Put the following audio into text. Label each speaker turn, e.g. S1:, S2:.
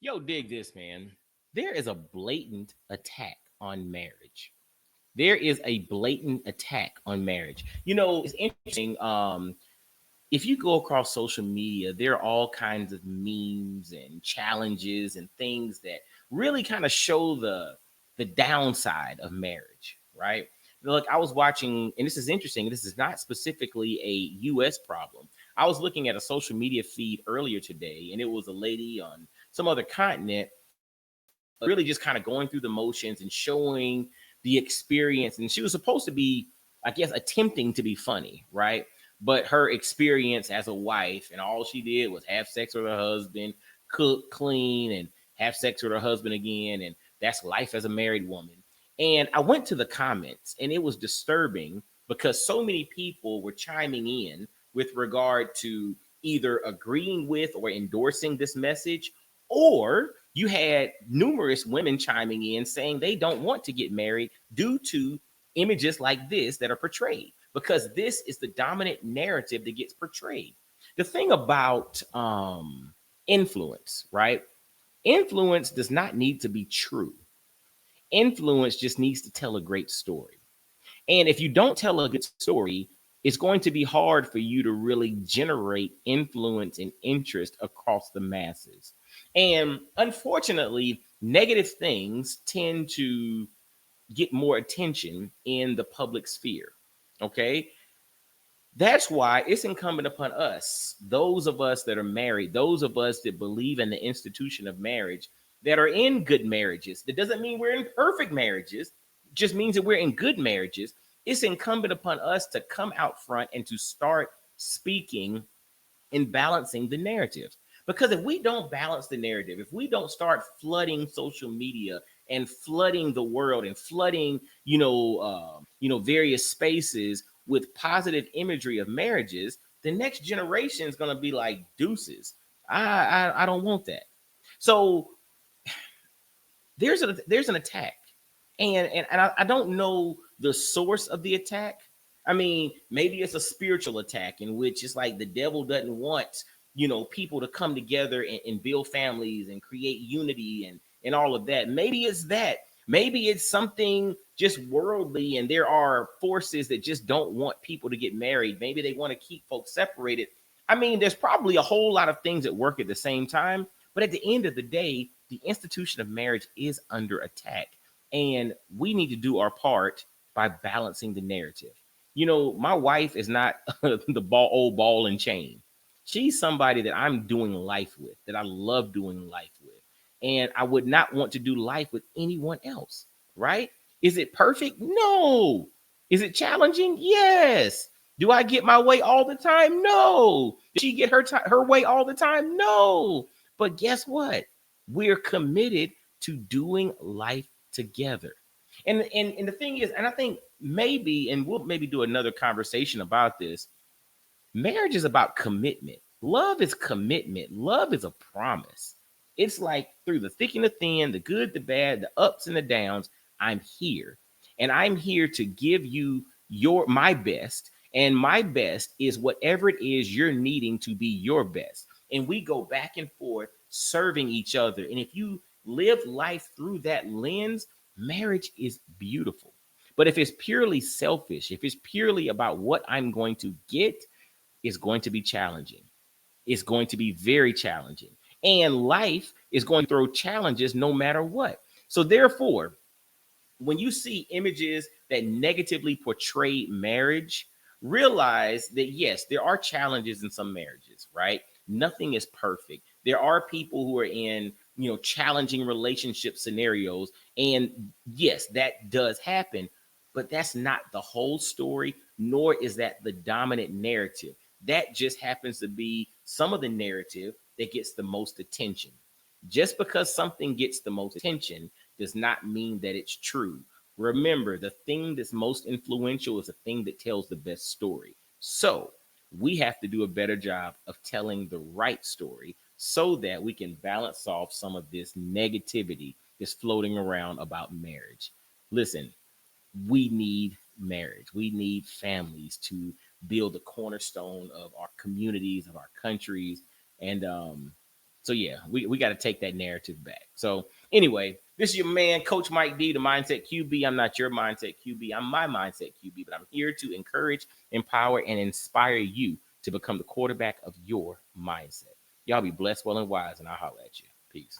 S1: Yo, dig this, man. There is a blatant attack on marriage. There is a blatant attack on marriage. It's interesting. If you go across social media, there are all kinds of memes and challenges and things that really kind of show the downside of marriage, right? Look, I was watching, and this is interesting. This is not specifically a U.S. problem. I was looking at a social media feed earlier today, and it was a lady on some other continent, really just kind of going through the motions and showing the experience. And she was supposed to be, I guess, attempting to be funny, right? But her experience as a wife, and all she did was have sex with her husband, cook, clean, and have sex with her husband again. And that's life as a married woman. And I went to the comments, and it was disturbing because so many people were chiming in with regard to either agreeing with or endorsing this message, or you had numerous women chiming in saying they don't want to get married due to images like this that are portrayed, because this is the dominant narrative that gets portrayed. The thing about influence, right? Influence does not need to be true. Influence just needs to tell a great story. And if you don't tell a good story, it's going to be hard for you to really generate influence and interest across the masses. And unfortunately, negative things tend to get more attention in the public sphere. Okay. That's why it's incumbent upon us, those of us that are married, those of us that believe in the institution of marriage, that are in good marriages. That doesn't mean we're in perfect marriages, it just means that we're in good marriages. It's incumbent upon us to come out front and to start speaking and balancing the narrative. Because if we don't balance the narrative, if we don't start flooding social media and flooding the world and flooding, various spaces with positive imagery of marriages, the next generation is going to be like deuces. I don't want that. So there's an attack, and I don't know the source of the attack. I mean, maybe it's a spiritual attack in which it's like the devil doesn't want people to come together and build families and create unity and all of that. Maybe it's that. Maybe it's something just worldly, and there are forces that just don't want people to get married. Maybe they want to keep folks separated. I mean, there's probably a whole lot of things at work at the same time. But at the end of the day, the institution of marriage is under attack. And we need to do our part by balancing the narrative. My wife is not the old ball and chain. She's somebody that I'm doing life with, that I love doing life with. And I would not want to do life with anyone else, right? Is it perfect? No. Is it challenging? Yes. Do I get my way all the time? No. Does she get her way all the time? No. But guess what? We're committed to doing life together. And the thing is, and I think maybe, and we'll maybe do another conversation about this, marriage is about commitment. Love is commitment. Love is a promise. It's like through the thick and the thin, the good, the bad, the ups and the downs, I'm here. And I'm here to give you my best. And my best is whatever it is you're needing to be your best. And we go back and forth serving each other. And if you live life through that lens, marriage is beautiful. But if it's purely selfish, if it's purely about what I'm going to get, it's going to be challenging. It's going to be very challenging. And life is going to throw challenges no matter what. So therefore, when you see images that negatively portray marriage, realize that yes, there are challenges in some marriages, right? Nothing is perfect. There are people who are in, challenging relationship scenarios. And yes, that does happen, but that's not the whole story, nor is that the dominant narrative. That just happens to be some of the narrative that gets the most attention. Just because something gets the most attention does not mean that it's true. Remember, the thing that's most influential is the thing that tells the best story. So we have to do a better job of telling the right story so that we can balance off some of this negativity that's floating around about marriage. Listen, we need marriage. We need families to build the cornerstone of our communities, of our countries. And So yeah, we got to take that narrative back. So anyway, this is your man, Coach Mike D, the Mindset QB. I'm not your Mindset QB. I'm my Mindset QB, but I'm here to encourage, empower, and inspire you to become the quarterback of your mindset. Y'all be blessed, well, and wise, and I'll holler at you. Peace.